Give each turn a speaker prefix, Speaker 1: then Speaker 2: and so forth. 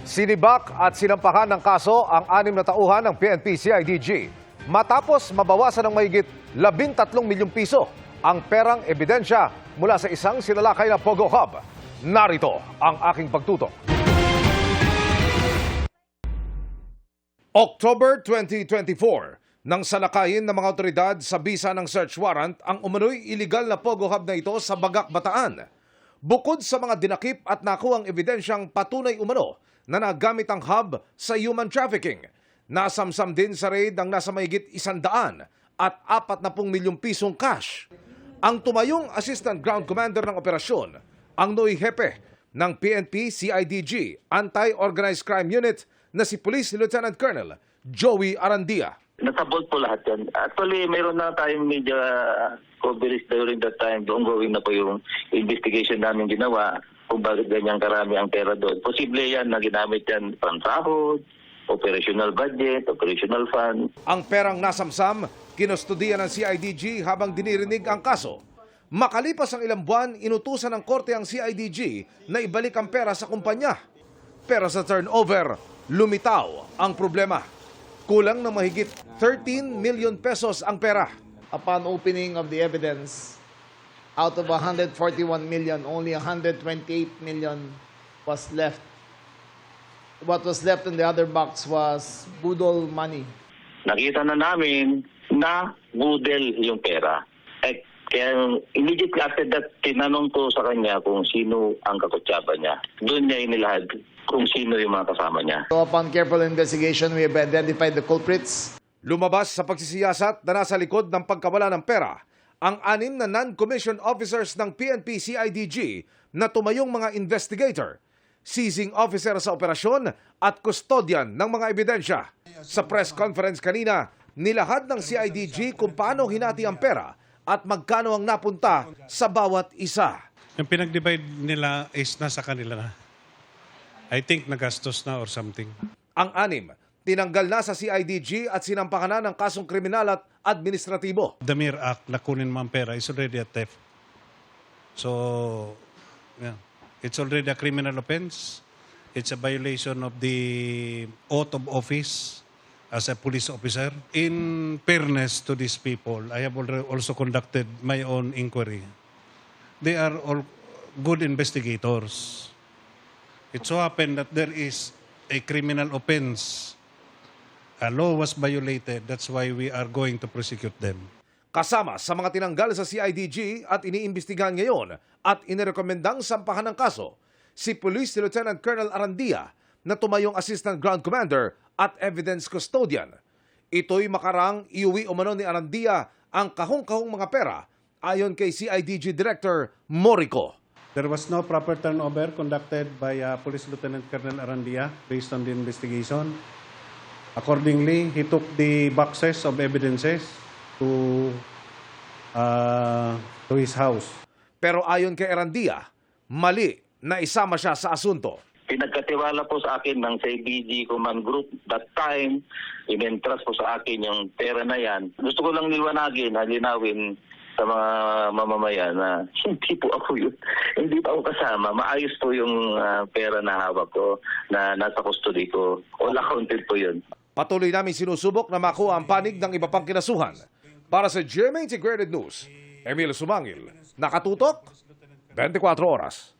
Speaker 1: Sinibak at sinampahan ng kaso ang 6 na tauhan ng PNP-CIDG matapos mabawasan ng mahigit 13 milyong piso ang perang ebidensya mula sa isang sinalakay na Pogo Hub. Narito ang aking pagtutok. October 2024, nang salakayin ng mga otoridad sa bisa ng search warrant ang umano'y iligal na Pogo Hub na ito sa Bagak, Bataan. Bukod sa mga dinakip at nakuhang ebidensyang patunay umano na nagamit ang hub sa human trafficking, nasamsam din sa raid ang nasa mahigit 100 at 40 milyong pisong cash. Ang tumayong Assistant Ground Commander ng operasyon, ang Noy Hepe ng PNP-CIDG Anti-Organized Crime Unit na si Police Lieutenant Colonel Joey Arandia.
Speaker 2: Nasabot po lahat yan. Actually, mayroon na tayong media coverage during that time. Ongoing na po yung investigation namin ginawa kung bakit ganyan karami ang pera doon. Posible yan na ginamit yan pansahod, operational budget, operational fund.
Speaker 1: Ang perang nasamsam, kinustudiyan ng CIDG habang dinirinig ang kaso. Makalipas ang ilang buwan, inutusan ng korte ang CIDG na ibalik ang pera sa kumpanya. Pero sa turnover, lumitaw ang problema. Kulang na mahigit 13 million pesos ang pera.
Speaker 3: Upon opening of the evidence, out of 141 million, only 128 million was left. What was left in the other box was budol money.
Speaker 2: Nakita na namin na budel yung pera. Kaya immediately after that, tinanong ko sa kanya kung sino ang kakutsaba niya. Doon niya inilahad kung sino yung mga kasama niya.
Speaker 3: So upon careful investigation, we have identified the culprits.
Speaker 1: Lumabas sa pagsisiyasat na nasa likod ng pagkawala ng pera ang 6 na non-commissioned officers ng PNP-CIDG na tumayong mga investigator, seizing officer sa operasyon at custodian ng mga ebidensya. Sa press conference kanina, nilahad ng CIDG kung paano hinati ang pera at magkano ang napunta sa bawat isa.
Speaker 4: Yung pinag-divide nila is nasa kanila na. I think nagastos na or something.
Speaker 1: Ang 6, tinanggal na sa CIDG at sinampakan na ng kasong kriminal at administratibo.
Speaker 4: The mere act na kunin mo ang pera is already a theft. So, yeah, it's already a criminal offense. It's a violation of the oath of office as a police officer. In fairness to these people, I have also conducted my own inquiry. They are all good investigators. It so happened that there is a criminal offense. A law was violated. That's why we are going to prosecute them.
Speaker 1: Kasama sa mga tinanggal sa CIDG at iniimbestigahan ngayon at inirekomendang sampahan ng kaso, si Police Lieutenant Colonel Arandia na tumayong Assistant Ground Commander at Evidence Custodian. Ito'y makarang iuwi umano ni Arandia ang kahong-kahong mga pera ayon kay CIDG Director Morico.
Speaker 4: There was no proper turnover conducted by Police Lieutenant Colonel Arandia based on the investigation. Accordingly, he took the boxes of evidences to his house.
Speaker 1: Pero ayon kay Arandia, mali na isama siya sa asunto.
Speaker 2: Pinagkatiwala po sa akin ng CIDG Command Group that time, in-entrust po sa akin yung pera na yan. Gusto ko lang liwanagin, linawin sa mga mamamayan na hindi po ako yun. Hindi pa ako kasama. Maayos po yung pera na hawak ko, na nasa custody ko. All accounted po yun.
Speaker 1: Patuloy namin sinusubok na makuha ang panig ng iba pang kinasuhan. Para sa GMA Integrated News, Emil Sumangil, nakatutok, 24 oras.